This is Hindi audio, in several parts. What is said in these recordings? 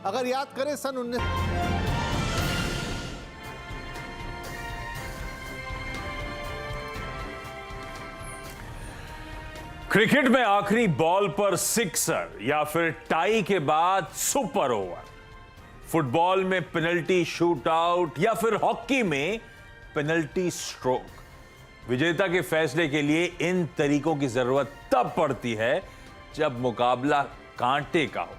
अगर याद करें सन 19 क्रिकेट में आखिरी बॉल पर सिक्सर या फिर टाई के बाद सुपर ओवर, फुटबॉल में पेनल्टी शूटआउट या फिर हॉकी में पेनल्टी स्ट्रोक, विजेता के फैसले के लिए इन तरीकों की जरूरत तब पड़ती है जब मुकाबला कांटे का हो।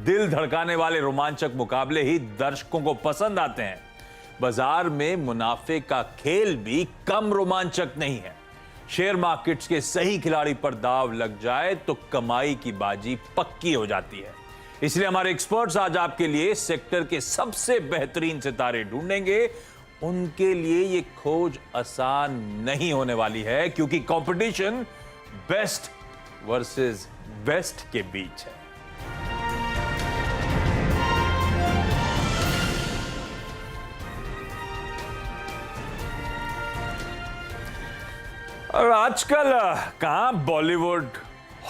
दिल धड़काने वाले रोमांचक मुकाबले ही दर्शकों को पसंद आते हैं। बाजार में मुनाफे का खेल भी कम रोमांचक नहीं है। शेयर मार्केट्स के सही खिलाड़ी पर दाव लग जाए तो कमाई की बाजी पक्की हो जाती है। इसलिए हमारे एक्सपर्ट्स आज आपके लिए सेक्टर के सबसे बेहतरीन सितारे ढूंढेंगे। उनके लिए ये खोज आसान नहीं होने वाली है, क्योंकि कंपटीशन बेस्ट वर्सेस बेस्ट के बीच है। और आजकल कहां बॉलीवुड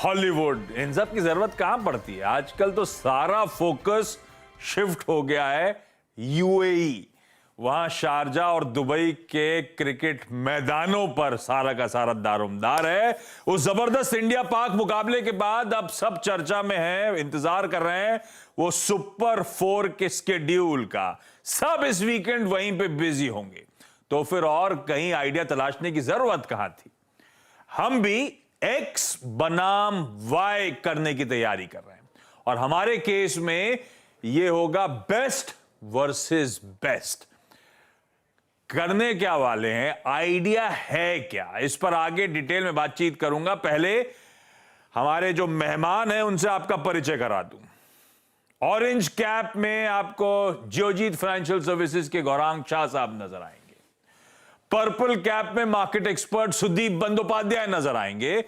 हॉलीवुड इन सब की जरूरत कहां पड़ती है। आजकल तो सारा फोकस शिफ्ट हो गया है यूएई। वहां शारजा और दुबई के क्रिकेट मैदानों पर सारा का सारा दारोमदार है। उस जबरदस्त इंडिया पाक मुकाबले के बाद अब सब चर्चा में है, इंतजार कर रहे हैं वो सुपर 4 के स्केड्यूल का। सब इस वीकेंड वहीं पे बिजी होंगे, तो फिर और कहीं आइडिया तलाशने की जरूरत कहां थी। हम भी एक्स बनाम वाई करने की तैयारी कर रहे हैं, और हमारे केस में यह होगा बेस्ट वर्सेस बेस्ट। करने क्या वाले हैं, आइडिया है क्या, इस पर आगे डिटेल में बातचीत करूंगा। पहले हमारे जो मेहमान हैं उनसे आपका परिचय करा दूं। ऑरेंज कैप में आपको जियोजीत फाइनेंशियल सर्विसेज के गौरांग शाह साहब नजर आएंगे। पर्पल कैप में मार्केट एक्सपर्ट सुदीप बंदोपाध्याय नजर आएंगे।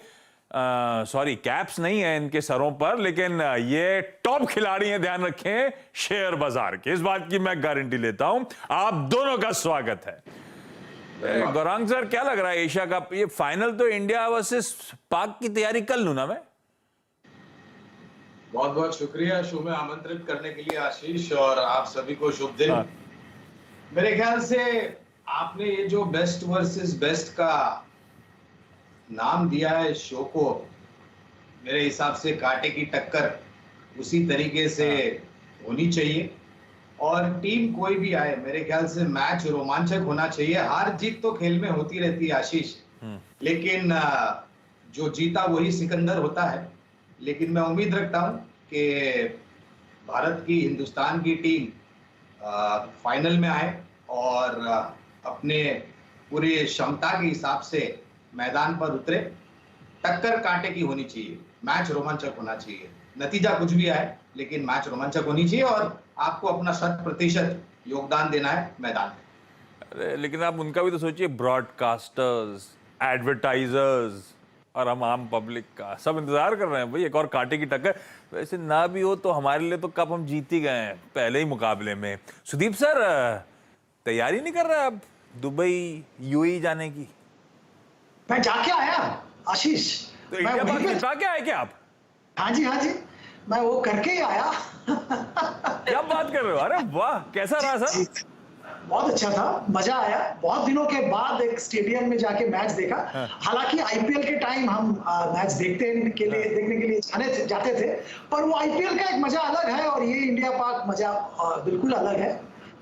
सॉरी, कैप्स नहीं है इनके सरों पर, लेकिन ये टॉप खिलाड़ी हैं, ध्यान रखें, शेयर बाजार के। इस बात की मैं गारंटी लेता हूं। आप दोनों का स्वागत है। गौरांग सर, क्या लग रहा है एशिया कप, ये फाइनल तो इंडिया वर्सेस पाक की तैयारी कर लूं ना मैं? बहुत बहुत शुक्रिया शो में आमंत्रित करने के लिए आशीष, और आप सभी को शुभ दिन। मेरे ख्याल से आपने ये जो बेस्ट वर्सेस बेस्ट का नाम दिया है शो को, मेरे हिसाब से कांटे की टक्कर उसी तरीके से होनी चाहिए। और टीम कोई भी आए, मेरे ख्याल से मैच रोमांचक होना चाहिए। हार जीत तो खेल में होती रहती है आशीष, लेकिन जो जीता वही सिकंदर होता है। लेकिन मैं उम्मीद रखता हूं कि भारत की, हिंदुस्तान की टीम फाइनल में आए और अपने पूरी क्षमता के हिसाब से मैदान पर उतरे। टक्कर कांटे की होनी चाहिए, मैच रोमांचक होना चाहिए। नतीजा कुछ भी आए, लेकिन मैच रोमांचक होनी चाहिए, और आपको अपना 100% योगदान देना है मैदान में। अरे लेकिन आप उनका भी तो सोचिए, ब्रॉडकास्टर्स, एडवर्टाइजर्स और हम आम पब्लिक का सब इंतजार कर रहे हैं भाई एक और कांटे की टक्कर। वैसे ना भी हो तो हमारे लिए तो कप हम जीत ही गए हैं पहले ही मुकाबले में। सुदीप सर, तैयारी नहीं कर रहे आप दुबई यूएई जाने की? मैं जाके आया आशीष। तो इंडिया पाक जिता के आए क्या आप? हाँ जी, मैं वो करके ही आया। क्या बात कर रहे हो? अरे वाह, कैसा रहा सर? बहुत अच्छा था, मजा आया। बहुत दिनों के बाद एक स्टेडियम में जाके मैच देखा। हालांकि आईपीएल के टाइम हम मैच देखने के लिए जाते थे, पर वो आईपीएल का एक मजा अलग है और ये इंडिया पाक मजा बिल्कुल अलग है।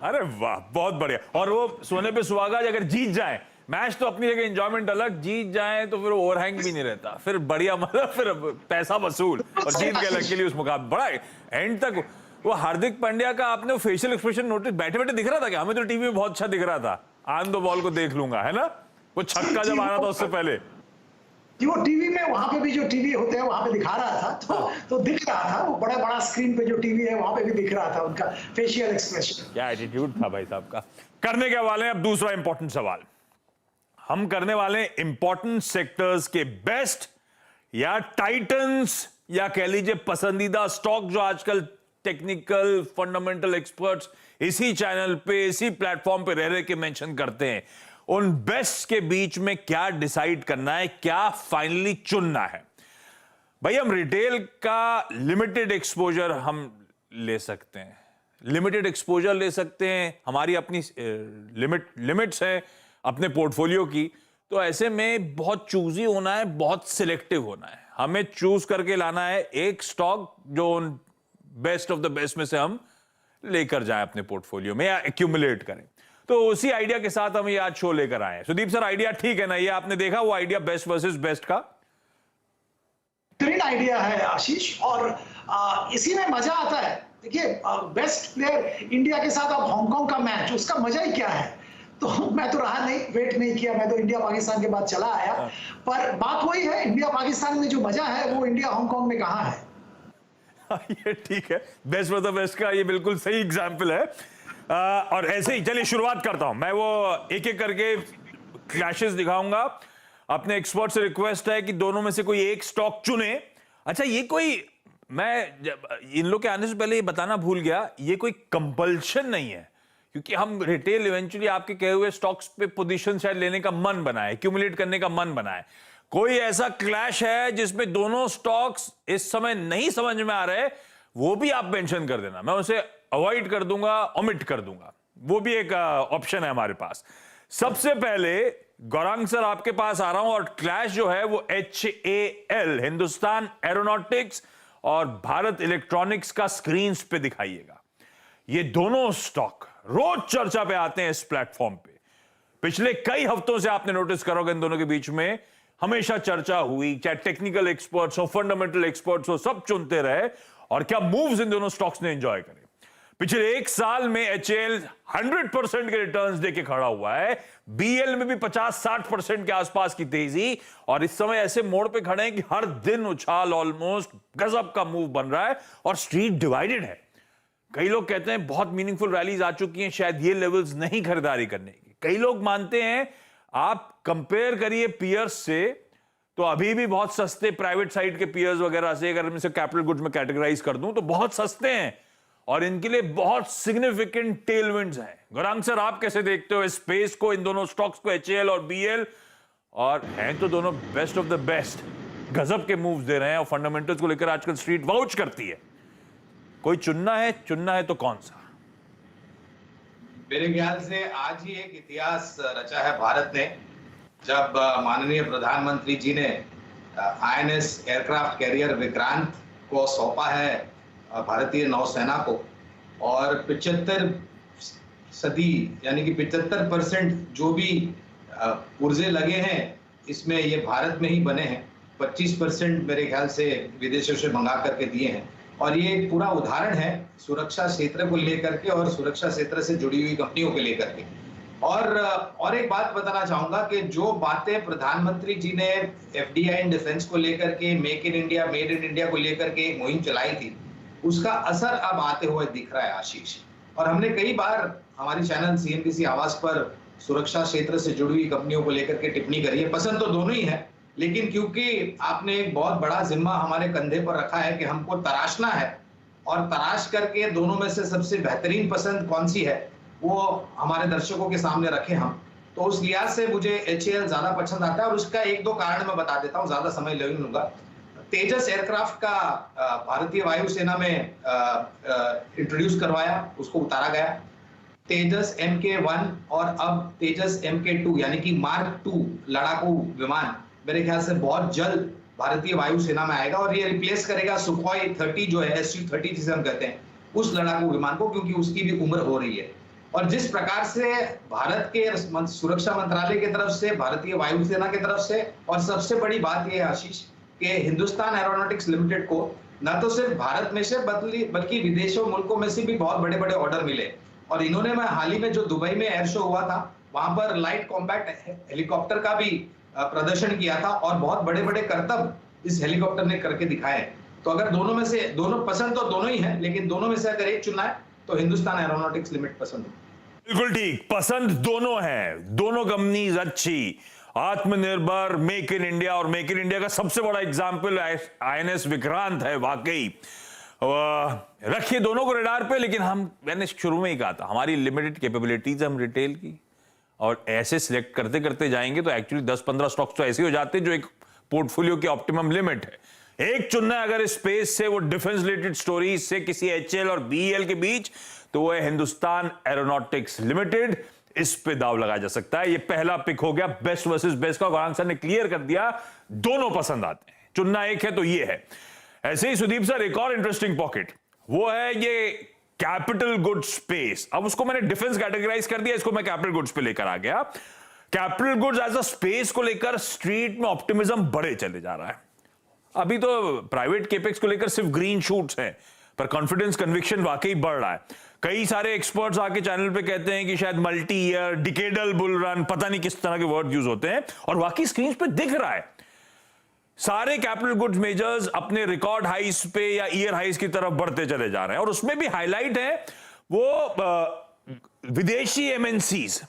अरे वाह, बहुत बढ़िया। और वो सोने पे सुहागा, अगर जीत जाए मैच तो अपनी जगह एंजॉयमेंट अलग, जीत जाए तो फिर ओवरहैंग भी नहीं रहता, फिर बढ़िया, मतलब फिर पैसा वसूल, और जीत गए लकीली उस मुकाबले। बड़ा एंड तक वो हार्दिक पांड्या का आपने फेशियल एक्सप्रेशन नोटिस, बैठे बैठे दिख रहा था क्या? हमें तो टीवी में बहुत अच्छा दिख रहा था, आन दो बॉल को देख लूंगा, है ना? वो छक्का जब आना था उससे पहले वो टीवी में, वहां पे भी जो टीवी होते हैं वहां पे दिखा रहा था, तो दिख रहा था। वो बड़ा बड़ा स्क्रीन पे जो टीवी है वहां पे भी दिख रहा था उनका फेशियल एक्सप्रेशन। क्या एटीट्यूड था भाई साहब का। करने के वाले अब दूसरा इंपॉर्टेंट सवाल हम करने वाले, इंपॉर्टेंट सेक्टर्स के बेस्ट या टाइटन्स, या कह लीजिए पसंदीदा स्टॉक जो आजकल टेक्निकल फंडामेंटल एक्सपर्ट्स इसी चैनल पे, इसी प्लेटफॉर्म पे रह रहे के मेंशन करते हैं। उन बेस्ट के बीच में क्या डिसाइड करना है, क्या फाइनली चुनना है? भाई हम रिटेल का लिमिटेड एक्सपोजर हम ले सकते हैं, लिमिटेड एक्सपोजर ले सकते हैं, हमारी अपनी लिमिट्स है अपने पोर्टफोलियो की। तो ऐसे में बहुत चूजी होना है, बहुत सिलेक्टिव होना है। हमें चूज करके लाना है एक स्टॉक जो बेस्ट ऑफ द बेस्ट में से हम लेकर जाएं अपने पोर्टफोलियो में या एक्यूमुलेट करें। तो उसी आइडिया के साथ हम ये आज शो लेकर आए हैं। सुदीप सर, आइडिया ठीक है ना? ये आपने देखा वो आइडिया बेस्ट वर्सेस बेस्ट का? ग्रेट आइडिया है आशीष, और इसी में मजा आता है। देखिए, बेस्ट प्लेयर इंडिया के साथ अब हांगकांग का मैच, उसका मजा ही क्या है। तो मैं तो रहा नहीं, वेट नहीं किया, मैं तो इंडिया पाकिस्तान के बाद चला आया। पर बात वही है, इंडिया पाकिस्तान में जो मजा है वो इंडिया हांगकांग में कहां है। ये ठीक है, बेस्ट फॉर द बेस्ट का ये बिल्कुल सही एग्जाम्पल है। और ऐसे ही चलिए शुरुआत करता हूं मैं। वो एक एक करके क्लैशेस दिखाऊंगा। अपने एक्सपर्ट से रिक्वेस्ट है कि दोनों में से कोई एक स्टॉक चुने। अच्छा, ये कोई, मैं इन लोग के आने से पहले ये बताना भूल गया, ये कोई कंपल्शन नहीं है, क्योंकि हम रिटेल इवेंचुअली आपके कहे हुए स्टॉक्स पे पोजीशन शायद लेने का मन बना है, एक्यूमुलेट करने का मन बना है। कोई ऐसा क्लैश है जिसमें दोनों स्टॉक्स इस समय नहीं समझ में आ रहे, वो भी आप मेंशन कर देना, मैं उसे अवॉइड कर दूंगा, ओमिट कर दूंगा। वो भी एक ऑप्शन है हमारे पास। सबसे पहले गौरांग सर आपके पास आ रहा हूं, और क्लैश जो है वो HAL, हिंदुस्तान एरोनॉटिक्स और भारत इलेक्ट्रॉनिक्स का स्क्रीन पे दिखाइएगा। ये दोनों स्टॉक रोज चर्चा पे आते हैं इस प्लेटफॉर्म पे। पिछले कई हफ्तों से आपने नोटिस करोगे इन दोनों के बीच में हमेशा चर्चा हुई, चाहे टेक्निकल एक्सपर्ट्स हो, फंडामेंटल एक्सपर्ट्स हो, सब चुनते रहे और क्या मूव्स इन दोनों स्टॉक्स ने एंजॉय करे। पिछले एक साल में HAL 100% के रिटर्न्स देके खड़ा हुआ है, BL में भी 50-60% के आसपास की तेजी, और इस समय ऐसे मोड़ पे खड़े हैं कि हर दिन उछाल ऑलमोस्ट गजब का मूव बन रहा है और स्ट्रीट डिवाइडेड है। कई लोग कहते हैं बहुत मीनिंगफुल रैलीज आ चुकी हैं, शायद ये लेवल्स नहीं खरीदारी करने की। कई लोग मानते हैं आप कंपेयर करिए पियर्स से तो अभी भी बहुत सस्ते प्राइवेट साइड के पियर्स वगैरह से, अगर मैं इसे कैपिटल गुड्स में कैटेगराइज कर दूं तो बहुत सस्ते हैं और इनके लिए बहुत सिग्निफिकेंट टेलविंड्स हैं। गौरांग सर, आप कैसे देखते हो इस स्पेस को, इन दोनों स्टॉक्स को, HAL और BL? और हैं तो दोनों बेस्ट ऑफ द बेस्ट, गजब के मूव्स दे रहे हैं और फंडामेंटल्स को लेकर आजकल स्ट्रीट वाउच करती है। कोई चुनना है तो कौन सा? मेरे ख्याल से आज ही एक इतिहास रचा है भारत ने, जब माननीय प्रधानमंत्री जी ने INS एयरक्राफ्ट कैरियर विक्रांत को सौंपा है भारतीय नौसेना को, और 75 सदी यानी कि 75% जो भी पुर्जे लगे हैं इसमें ये भारत में ही बने हैं। 25% मेरे ख्याल से विदेशों से मंगा करके दिए हैं, और ये एक पूरा उदाहरण है सुरक्षा क्षेत्र को लेकर के और सुरक्षा क्षेत्र से जुड़ी हुई कंपनियों को लेकर के। और एक बात बताना चाहूंगा कि जो बातें प्रधानमंत्री जी ने FDI एंड डिफेंस को लेकर के, make in India, made in India को लेकर के एक मुहिम चलाई थी, उसका असर अब आते हुए दिख रहा है आशीष। और हमने कई बार हमारी चैनल CNBC आवाज पर सुरक्षा क्षेत्र से जुड़ी हुई कंपनियों को लेकर के टिप्पणी करी है। पसंद तो दोनों ही है, लेकिन क्योंकि आपने एक बहुत बड़ा जिम्मा हमारे कंधे पर रखा है कि हमको तराशना है और तराश करके दोनों में से सबसे बेहतरीन पसंद कौन सी है वो हमारे दर्शकों के सामने रखें हम, तो उस लिहाज से मुझे HAL ज्यादा पसंद आता है। और उसका एक दो कारण मैं बता देता हूँ, ज्यादा समय ले लूंगा। तेजस एयरक्राफ्ट का भारतीय वायुसेना में इंट्रोड्यूस करवाया, उसको उतारा गया। तेजस MK1 और अब तेजस MK2 यानी कि मार्क 2 लड़ाकू विमान मेरे ख्याल से बहुत जल्द भारतीय वायुसेना में आएगा, और ये रिप्लेस करेगा सुखोई 30 जो है, SU-30 जिसे हम कहते हैं, उस लड़ाकू विमान को, क्योंकि उसकी भी उम्र हो रही है। और जिस प्रकार से भारत के सुरक्षा मंत्रालय की तरफ से, भारतीय वायुसेना की तरफ से, और सबसे बड़ी बात यह है आशीष कि हिंदुस्तान एरोनॉटिक्स लिमिटेड को न तो सिर्फ भारत में से बल्कि विदेशों मुल्कों में से भी बहुत बड़े बड़े ऑर्डर मिले। और इन्होंने, मैं हाल ही में जो दुबई में एयर शो हुआ था वहां पर लाइट कॉम्बैट हेलीकॉप्टर का भी प्रदर्शन किया था, और बहुत बड़े बड़े करतब इस हेलीकॉप्टर ने करके दिखाए। तो अगर दोनों में से, दोनों पसंद तो दोनों ही है, लेकिन दोनों में से अगर एक चुनना है तो हिंदुस्तान एरोनॉटिक्स लिमिटेड पसंद है। बिल्कुल ठीक, पसंद दोनों है, दोनों कंपनीज अच्छी, आत्मनिर्भर, मेक इन इंडिया, और मेक इन इंडिया का सबसे बड़ा एग्जाम्पल INS विक्रांत है। वाकई रखिए दोनों को रडार पे, लेकिन मैंने शुरू में ही कहा था हमारी लिमिटेड कैपेबिलिटीज हम रिटेल की, और ऐसे सिलेक्ट करते करते जाएंगे तो एक्चुअली 10-15 स्टॉक्स तो ऐसे हो जाते हैं जो एक पोर्टफोलियो की ऑप्टिमम लिमिट है। एक चुनना है अगर स्पेस से, वो डिफेंस रिलेटेड स्टोरीज से, किसी HAL और BEL के बीच, तो वो है हिंदुस्तान एरोनॉटिक्स लिमिटेड। इस पे दाव लगाया जा सकता है। ये पहला पिक हो गया बेस्ट वर्सेस बेस्ट का। गौरांग सर ने क्लियर कर दिया, दोनों पसंद आते हैं, चुनना एक है तो ये है। ऐसे ही सुदीप सर एक और इंटरेस्टिंग पॉकेट, वो है ये कैपिटल गुड्स स्पेस। अब उसको मैंने डिफेंस कैटेगराइज कर दिया, इसको मैं कैपिटल गुड्स पे लेकर आ गया। Capital goods as a space को लेकर स्ट्रीट में ऑप्टिमिज्म बढ़े चले जा रहा है। अभी तो प्राइवेट केपेक्स को लेकर सिर्फ ग्रीन शूट्स हैं, पर कॉन्फिडेंस कन्विक्शन वाकई बढ़ रहा है। कई सारे एक्सपर्ट्स आके चैनल पे कहते हैं कि शायद multi year, decadal bull run, पता नहीं किस तरह के वर्ड यूज होते हैं, और वाकई स्क्रीन पे दिख रहा है। सारे कैपिटल गुड्स मेजर्स अपने रिकॉर्ड हाइस पे या ईयर हाइस की तरफ बढ़ते चले जा रहे हैं, और उसमें भी हाईलाइट है वो विदेशी एमएनसीज,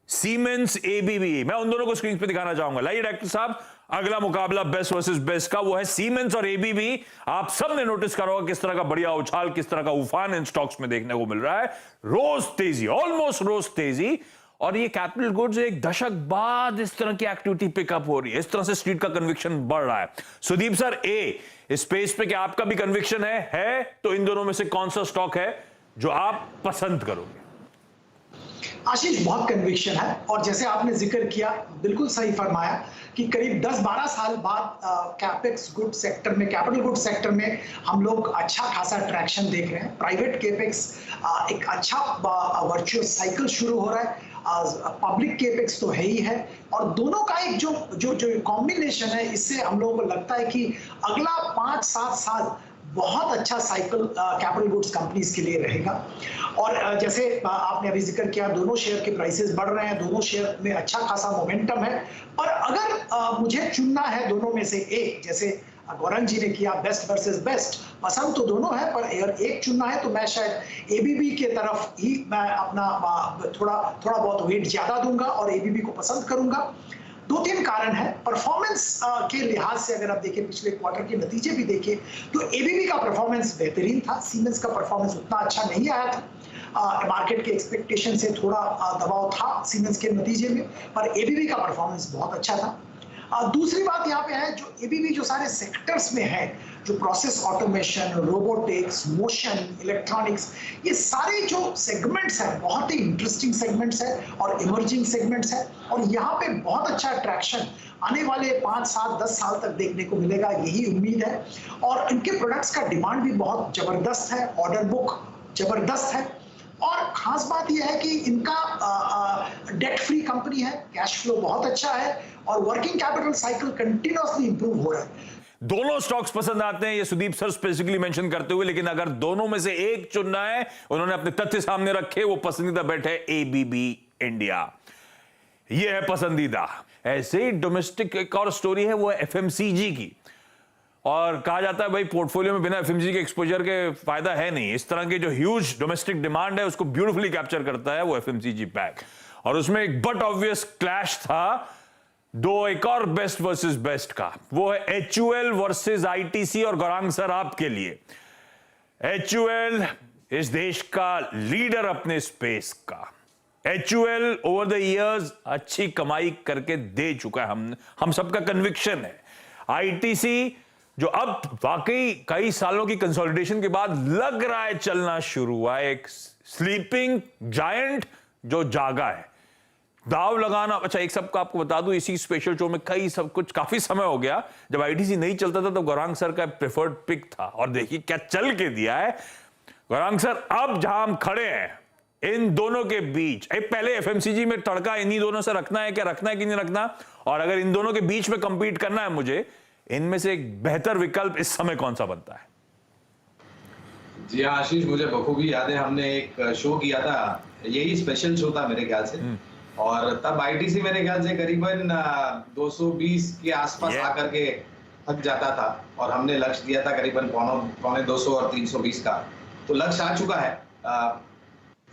सीमेंस, एबीबी। मैं उन दोनों को स्क्रीन पे दिखाना चाहूंगा। लाइए डायरेक्टर साहब, अगला मुकाबला बेस्ट वर्सेस बेस्ट का, वो है सीमेंस और एबीबी। आप सबने नोटिस करा होगा किस तरह का बढ़िया उछाल, किस तरह का उफान इन स्टॉक्स में देखने को मिल रहा है। रोज तेजी, ऑलमोस्ट रोज तेजी, और ये कैपिटल गुड्स एक दशक बाद इस तरह की एक्टिविटी पिकअप हो रही है। इस तरह से स्ट्रीट का कन्विक्शन बढ़ रहा है। सुदीप सर, इस स्पेस पे क्या आपका भी कन्विक्शन है? तो इन दोनों में से कौन सा स्टॉक है जो आप पसंद करोगे? आशीष, बहुत कन्विक्शन है, और जैसे आपने जिक्र किया, बिल्कुल सही फरमाया कि करीब 10-12 साल बाद कैपेक्स गुड सेक्टर में, कैपिटल गुड सेक्टर में हम लोग अच्छा खासा ट्रैक्शन देख रहे हैं। प्राइवेट केपेक्स एक अच्छा वर्चुअस साइकिल शुरू हो रहा है। पब्लिक केपेक्स तो है ही है, और दोनों का एक जो कॉम्बिनेशन है, इससे हम लोगों को लगता है कि अगला 5-7 साल बहुत अच्छा साइकिल कैपिटल गुड्स कंपनीज के लिए रहेगा। और जैसे आपने अभी जिक्र किया, दोनों शेयर के प्राइसेस बढ़ रहे हैं, दोनों शेयर में अच्छा खासा मोमेंटम है। पर अगर मुझे चुनना है दोनों में से एक, जैसे गौरंग जी ने किया बेस्ट वर्सेस बेस्ट, पसंद तो दोनों है, पर अगर एक चुनना है तो मैं शायद एबीबी के तरफ ही मैं अपना थोड़ा बहुत वेट ज्यादा दूंगा और एबीबी को पसंद करूंगा। 2-3 कारण है। परफॉर्मेंस के लिहाज से अगर आप देखें, पिछले क्वार्टर के नतीजे भी देखें, तो एबीबी का परफॉर्मेंस बेहतरीन था, सीमेंस का परफॉर्मेंस उतना अच्छा नहीं आया था। मार्केट के एक्सपेक्टेशन से थोड़ा दबाव था सीमेंस के नतीजे में, पर एबीबी का परफॉर्मेंस बहुत अच्छा था। दूसरी बात यहाँ पे है, जो एबीबी जो सारे सेक्टर्स में है, जो process automation, robotics, motion, electronics, ये सारे जो सेगमेंट्स हैं बहुत ही इंटरेस्टिंग सेगमेंट्स हैं और इमर्जिंग सेगमेंट्स हैं, और यहाँ पे बहुत अच्छा अट्रैक्शन आने वाले 5, 7, 10 साल तक देखने को मिलेगा, यही उम्मीद है। और इनके प्रोडक्ट्स का डिमांड भी बहुत जबरदस्त है, ऑर्डर बुक जबरदस्त है, और खास बात यह है कि इनका डेट फ्री कंपनी है, कैश फ्लो बहुत अच्छा है, और working capital cycle continuously improve हो रहा है। दोनों स्टॉक्स पसंद आते हैं, ये सुदीप सर स्पेसिफिकली मेंशन करते हुए, लेकिन अगर दोनों में से एक चुनना है, उन्होंने अपने तथ्य सामने रखे, वो पसंदीदा बेट है एबीबी इंडिया। ये है पसंदीदा। ऐसे ही डोमेस्टिक एक और स्टोरी है, वो है एफएमसीजी की, और कहा जाता है भाई पोर्टफोलियो में बिना एफएमसीजी के एक्सपोजर के फायदा है नहीं। इस तरह की जो ह्यूज डोमेस्टिक डिमांड है उसको ब्यूटीफुली कैप्चर करता है वो एफएमसीजी पैक, और उसमें एक बट ऑब्वियस क्लैश था एक और बेस्ट वर्सेस बेस्ट का, वो है एचयूएल वर्सेस आईटीसी। और गौरांग सर, आपके लिए एचयूएल इस देश का लीडर अपने स्पेस का। एचयूएल ओवर द इयर्स अच्छी कमाई करके दे चुका है, हम सबका कन्विक्शन है। आईटीसी जो अब वाकई कई सालों की कंसोलिडेशन के बाद लग रहा है चलना शुरू हुआ है, एक स्लीपिंग जायंट जो जागा है। दाव लगाना, अच्छा एक सबका आपको बता दूं, इसी स्पेशल शो में काफी समय हो गया, जब आईटीसी नहीं चलता था तो गौरांग सर का प्रेफर्ड पिक था, और देखिए क्या चल के दिया है गौरांग सर। अब जहां हम खड़े हैं इन दोनों के बीच, पहले एफएमसीजी में तड़का इन्हीं दोनों से रखना है कि नहीं रखना, और अगर इन दोनों के बीच में कंपीट करना है मुझे, इनमें से एक बेहतर विकल्प इस समय कौन सा बनता है? जी हाँ आशीष, मुझे बखूबी याद है, हमने एक शो किया था, यही स्पेशल शो था मेरे ख्याल से, और तब आईटीसी मेरे ख्याल से करीबन 220 के आसपास आकर के थक जाता था, और हमने लक्ष्य दिया था करीबन 250 और 320 का, तो लक्ष्य आ चुका है।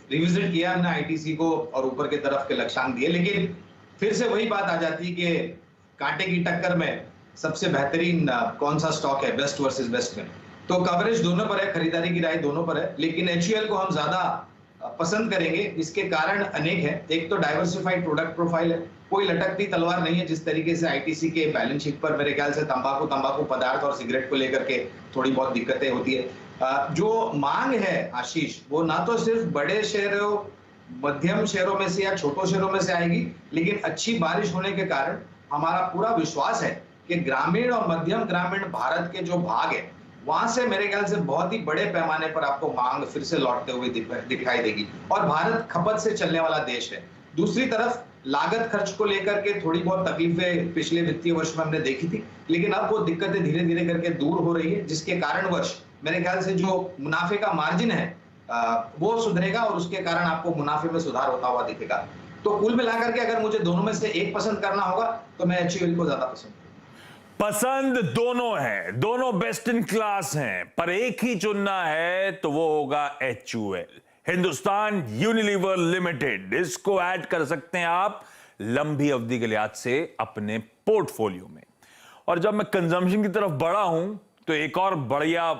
रिविजिट किया हमने आईटीसी को और ऊपर के तरफ के लक्ष्यांक दिए, लेकिन फिर से वही बात आ जाती है कि कांटे की टक्कर में सबसे बेहतरीन कौन सा स्टॉक है बेस्ट वर्सेस बेस्ट में। तो कवरेज दोनों पर है, खरीदारी की राय दोनों पर है, लेकिन एचयूएल को हम ज्यादा पसंद करेंगे। इसके कारण अनेक हैं। एक तो डाइवर्सिफाइड प्रोडक्ट प्रोफाइल है, कोई लटकती तलवार नहीं है जिस तरीके से आईटीसी के बैलेंस शीट पर मेरे ख्याल से तंबाकू पदार्थ और सिगरेट को लेकर के थोड़ी बहुत दिक्कतें होती है। जो मांग है आशीष, वो ना तो सिर्फ बड़े शहरों, मध्यम शहरों में से या छोटे शहरों में से आएगी, लेकिन अच्छी बारिश होने के कारण हमारा पूरा विश्वास है कि ग्रामीण और मध्यम ग्रामीण भारत के जो भाग है, वहां से मेरे ख्याल से बहुत ही बड़े पैमाने पर आपको मांग फिर से लौटते हुए दिखाई देगी। और भारत खपत से चलने वाला देश है। दूसरी तरफ लागत खर्च को लेकर के थोड़ी बहुत तकलीफें पिछले वित्तीय वर्ष में हमने देखी थी, लेकिन अब वो दिक्कतें धीरे धीरे करके दूर हो रही है, जिसके कारणवश मेरे ख्याल से जो मुनाफे का मार्जिन है वो सुधरेगा और उसके कारण आपको मुनाफे में सुधार होता हुआ दिखेगा। तो कुल मिलाकर के अगर मुझे दोनों में से एक पसंद करना होगा तो मैं HUL को ज्यादा पसंद दोनों है, दोनों बेस्ट इन क्लास हैं, पर एक ही चुनना है तो वो होगा HUL, हिंदुस्तान यूनिलीवर लिमिटेड। इसको ऐड कर सकते हैं आप लंबी अवधि के लिहाज से अपने पोर्टफोलियो में। और जब मैं कंजम्पशन की तरफ बढ़ा हूं तो एक और बढ़िया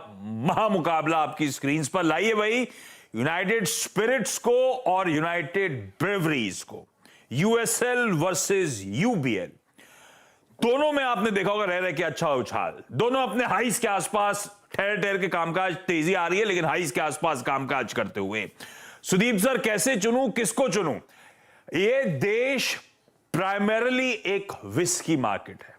महामुकाबला आपकी स्क्रीन पर लाइए भाई, यूनाइटेड स्पिरिट्स को और यूनाइटेड ब्रेवरीज को, USL वर्सेस UBL। दोनों में आपने देखा होगा रह रहे के अच्छा उछाल, दोनों अपने हाइस के आसपास ठहर के कामकाज, तेजी आ रही है लेकिन हाइस के आसपास कामकाज करते हुए। सुदीप सर, कैसे चुनूं, किसको चुनूं? ये देश प्राइमरीली एक विस्की मार्केट है।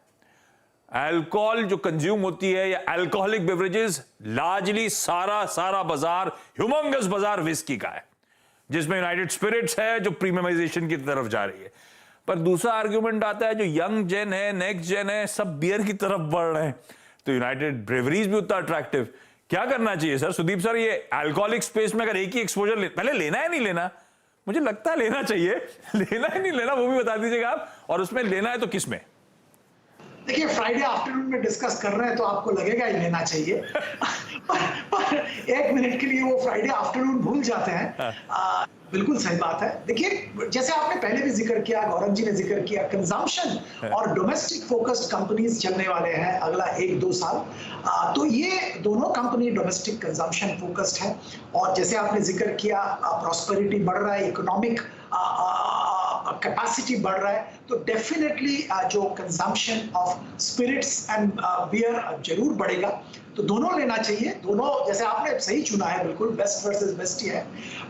अल्कोहल जो कंज्यूम होती है या अल्कोहलिक बेवरेजेस, लार्जली सारा बाजार, ह्यूमंगस बाजार विस्की का है, जिसमें यूनाइटेड स्पिरिट्स है जो प्रीमियमाइजेशन की तरफ जा रही है। पर दूसरा आर्ग्यूमेंट आता है जो यंग जेन है, नेक्स्ट जेन है, सब बियर की तरफ बढ़ रहे हैं, तो यूनाइटेड ब्रेवरीज भी उतना अट्रैक्टिव। क्या करना चाहिए सर? सुदीप सर, ये अल्कोहलिक स्पेस में अगर एक ही एक्सपोजर पहले लेना है नहीं लेना? मुझे लगता है लेना चाहिए। लेना है नहीं लेना वो भी बता दीजिएगा आप, और उसमें लेना है तो किस में? देखिए, फ्राइडे आफ्टरनून में डिस्कस कर रहे हैं तो आपको लगेगा ही लेना चाहिए। पर एक मिनट के लिए वो फ्राइडे आफ्टरनून भूल जाते हैं। बिल्कुल सही बात है। देखिए, जैसे आपने पहले भी जिक्र किया, गौरव जी ने जिक्र किया, कंजम्पशन और डोमेस्टिक फोकस्ड कंपनीज चलने वाले हैं अगला 1-2 साल। तो ये दोनों कंपनी डोमेस्टिक कंजम्पशन फोकस्ड है, और जैसे आपने जिक्र किया, प्रॉस्पेरिटी बढ़ रहा है, इकोनॉमिक कैपेसिटी बढ़ रहा है, तो डेफिनेटली जो consumption of spirits and beer जरूर बढ़ेगा। तो दोनों लेना चाहिए, दोनों, जैसे आपने सही चुना है, बिल्कुल बेस्ट वर्सेस बेस्ट ही है।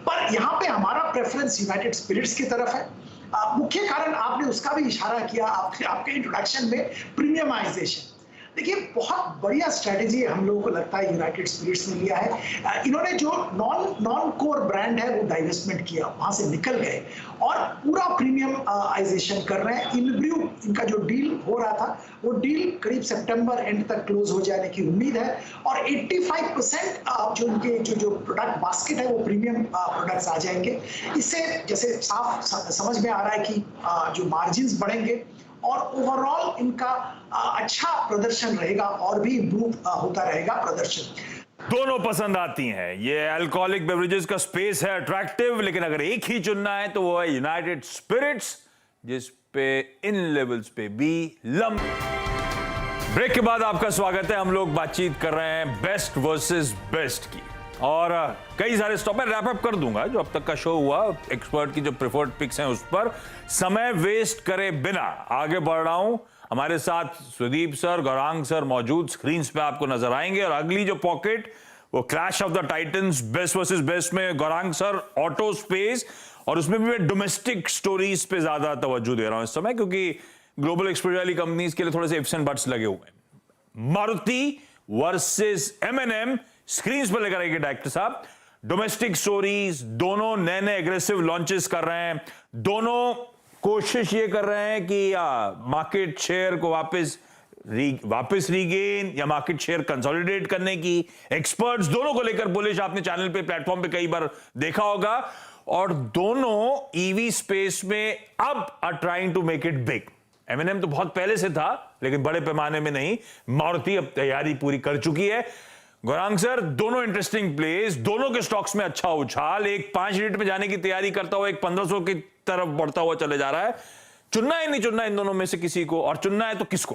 पर यहाँ पे हमारा प्रेफरेंस यूनाइटेड स्पिरिट्स की तरफ है। मुख्य कारण आपने उसका भी इशारा किया आपके इंट्रोडक्शन में, प्रीमियमाइजेशन। देखिए, बहुत बढ़िया स्ट्रेटेजी हम लोगों को लगता है यूनाइटेड स्पिरिट्स ने लिया है। इन्होंने जो नॉन कोर ब्रांड है वो डाइवेस्टमेंट किया, वहां से निकल गए और पूरा प्रीमियमाइजेशन कर रहे हैं। इनब्रू, इनका जो डील हो रहा था वो डील करीब सितंबर एंड तक क्लोज हो जाने की उम्मीद है, और 85% जो उनके जो प्रोडक्ट बास्केट है वो प्रीमियम प्रोडक्ट्स आ जाएंगे। इससे जैसे साफ समझ में आ रहा है कि जो मार्जिन्स बढ़ेंगे और ओवरऑल इनका अच्छा प्रदर्शन रहेगा, और भी इम्प्रूव होता रहेगा प्रदर्शन। दोनों पसंद आती हैं। ये अल्कोहलिक बेवरेजेस का स्पेस है अट्रैक्टिव, लेकिन अगर एक ही चुनना है तो वो है यूनाइटेड स्पिरिट्स, जिस पे इन लेवल्स पे भी ब्रेक के बाद आपका स्वागत है। हम लोग बातचीत कर रहे हैं बेस्ट वर्सेस बेस्ट की, और कई सारे स्टॉप में रैप अप कर दूंगा जो अब तक का शो हुआ, एक्सपर्ट की जो प्रेफर्ड पिक्स हैं उस पर। समय वेस्ट करे बिना आगे बढ़ रहा हूं। हमारे साथ सुदीप सर, गौरांग सर मौजूद, स्क्रीन पे आपको नजर आएंगे। और अगली जो पॉकेट, वो clash of the Titans best versus best में गौरांग सर ऑटो स्पेस, और उसमें भी मैं डोमेस्टिक स्टोरीज पे ज्यादा तवज्जो दे रहा हूं इस समय, क्योंकि ग्लोबल एक्सपोजर वाली कंपनीज के लिए थोड़े से इफ्स एंड बट्स लगे हुए हैं। मारुति वर्सेस M&M स्क्रीन पर लेकर आएंगे डायरेक्टर साहब। डोमेस्टिक स्टोरीज, दोनों नए नए एग्रेसिव लॉन्चेस कर रहे हैं, दोनों कोशिश ये कर रहे हैं कि मार्केट शेयर को वापस रीगेन या मार्केट शेयर कंसोलिडेट करने की। एक्सपर्ट्स दोनों को लेकर बुलिश, आपने चैनल पे, प्लेटफॉर्म पे कई बार देखा होगा, और दोनों ईवी स्पेस में अब are trying to make it big. M&M तो बहुत पहले से था लेकिन बड़े पैमाने में नहीं, मारुति अब तैयारी पूरी कर चुकी है। गौरांग सर, दोनों इंटरेस्टिंग प्लेस, दोनों के स्टॉक्स में अच्छा उछाल, एक 5 यूनिट में जाने की तैयारी करता हुआ एक 1500 की तरफ बढ़ता हुआ चले जा रहा है। चुनना है नहीं चुनना इन दोनों में से किसी को, और चुनना है तो किसको?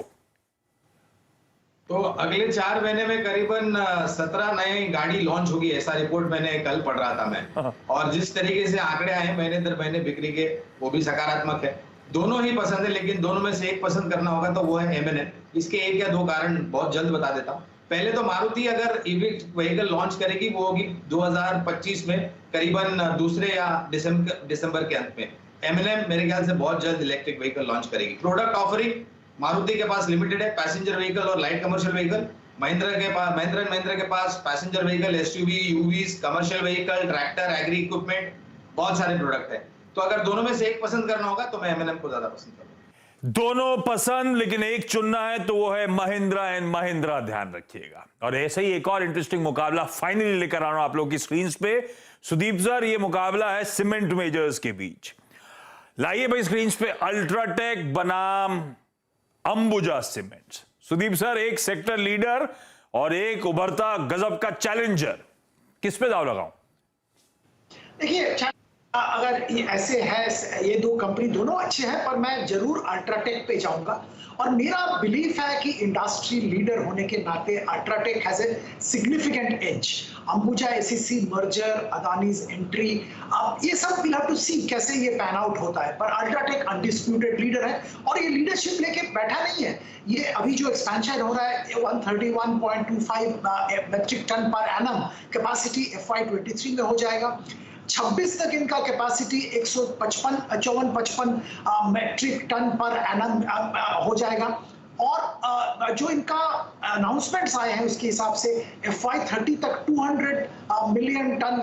तो अगले 4 महीने में करीबन 17 नई गाड़ी लॉन्च होगी, ऐसा रिपोर्ट मैंने कल पढ़ रहा था मैं। और जिस तरीके से आंकड़े आए महीने दर महीने बिक्री के, वो भी सकारात्मक है। दोनों ही पसंद है, लेकिन दोनों में से एक पसंद करना होगा तो वो है M&M। इसके 1 या 2 कारण बहुत जल्द बता देता हूँ। पहले तो मारुति अगर ईवी व्हीकल लॉन्च करेगी वो होगी 2025 में करीबन दूसरे या दिसंबर के अंत में। M&M मेरे ख्याल से बहुत जल्द इलेक्ट्रिक व्हीकल लॉन्च करेगी। प्रोडक्ट ऑफरिंग मारुति के पास लिमिटेड है, पैसेंजर व्हीकल और लाइट कमर्शियल व्हीकल। महिंद्रा के पास passenger vehicle, SUV, UVs, commercial vehicle, tractor, agri equipment, बहुत सारे प्रोडक्ट है। तो अगर दोनों में से एक पसंद करना होगा तो मैं M&M को ज्यादा पसंद करूंगा। दोनों पसंद, लेकिन एक चुनना है तो वो है महिंद्रा एंड महिंद्रा, ध्यान रखिएगा। और ऐसे ही एक और इंटरेस्टिंग मुकाबला फाइनली लेकर आ रहा हूं आप लोगों की स्क्रीन पे। सुदीप सर, ये मुकाबला है सीमेंट मेजर्स के बीच। लाइए भाई स्क्रीन पे अल्ट्राटेक बनाम अंबुजा सीमेंट्स। सुदीप सर, एक सेक्टर लीडर और एक उभरता गजब का चैलेंजर, किस पे दाव लगाऊं? देखिए, अगर ये ऐसे है, ये दो कंपनी दोनों अच्छे हैं, पर मैं जरूर अल्ट्राटेक पे जाऊंगा। और मेरा बिलीफ है कि इंडस्ट्री लीडर होने के नाते UltraTech has a significant edge. Ambuja ACC merger, Adani's entry, अब ये सब वी हैव टू सी कैसे ये पैन आउट होता है। पर अल्ट्राटेक अनडिस्प्यूटेड लीडर है और ये लीडरशिप लेके बैठा नहीं है। ये अभी जो एक्सपेंशन हो रहा है 131.25 metric tonne per annum capacity FY23 में हो जाएगा। 26 तक इनका capacity 155 metric tonne per annum हो जाएगा। और जो इनका अनाउंसमेंट्स आए हैं उसके हिसाब से FY30 तक 200 मिलियन टन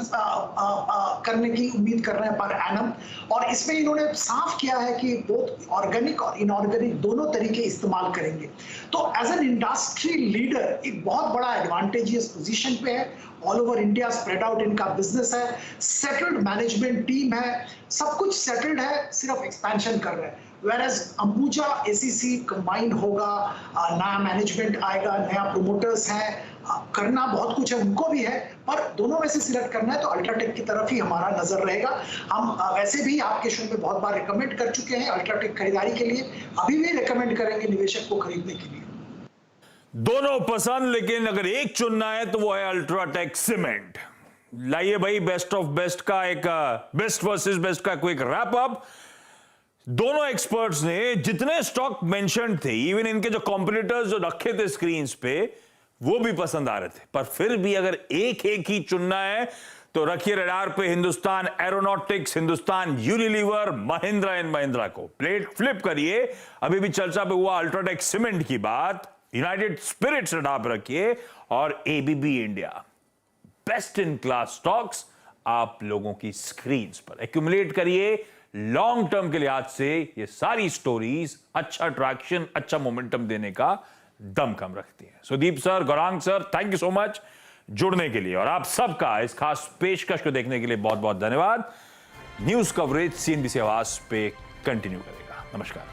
करने की उम्मीद कर रहे हैं पर एनम। और इसमें इन्होंने साफ किया है कि बोथ ऑर्गेनिक और इनऑर्गेनिक दोनों तरीके इस्तेमाल करेंगे। तो एज एन इंडस्ट्री लीडर एक बहुत बड़ा एडवांटेजियस पोजीशन पे है। All over India spread out इनका बिजनेस है, सेटल्ड मैनेजमेंट टीम है, सब कुछ सेटल्ड है, सिर्फ एक्सपेंशन कर रहे हैं। Whereas अंबुजा एसीसी कंबाइंड होगा, नया मैनेजमेंट आएगा, नया प्रोमोटर्स हैं, करना बहुत कुछ है, उनको भी है, पर दोनों में से सिलेक्ट करना है तो अल्ट्राटेक की तरफ ही हमारा नजर रहेगा। हम वैसे भी आपके शो में बहुत बार रिकमेंड कर चुके हैं अल्ट्राटेक खरीदारी के लिए, अभी भी रिकमेंड करेंगे निवेशक को खरीदने के लिए। दोनों पसंद, लेकिन अगर एक चुनना है तो वो है अल्ट्राटेक सीमेंट। लाइए भाई बेस्ट ऑफ बेस्ट का एक बेस्ट वर्सेस बेस्ट का क्विक रैप अप। दोनों एक्सपर्ट्स ने जितने स्टॉक मेंशन थे, इवन इनके जो कॉम्पिटिटर्स जो रखे थे स्क्रीन पे, वो भी पसंद आ रहे थे। पर फिर भी अगर एक एक ही चुनना है तो रखिए रडार पे Hindustan Aeronautics, Hindustan Unilever, Mahindra and Mahindra को। प्लेट फ्लिप करिए। अभी भी चर्चा पे हुआ अल्ट्राटेक सीमेंट की बात, यूनाइटेड स्पिरिट्स रडार पे रखिए और ABB India. Best in class stocks आप लोगों की स्क्रीन पर एक्यूमुलेट करिए। लॉन्ग टर्म के लिहाज से ये सारी स्टोरीज अच्छा ट्रैक्शन, अच्छा मोमेंटम देने का दम कम रखती हैं। Sudeep sir, Gaurang sir, thank you so much जुड़ने के लिए और आप सबका इस खास पेशकश को देखने के लिए बहुत बहुत धन्यवाद। न्यूज कवरेज CNBC आवाज पे कंटिन्यू करेगा। नमस्कार।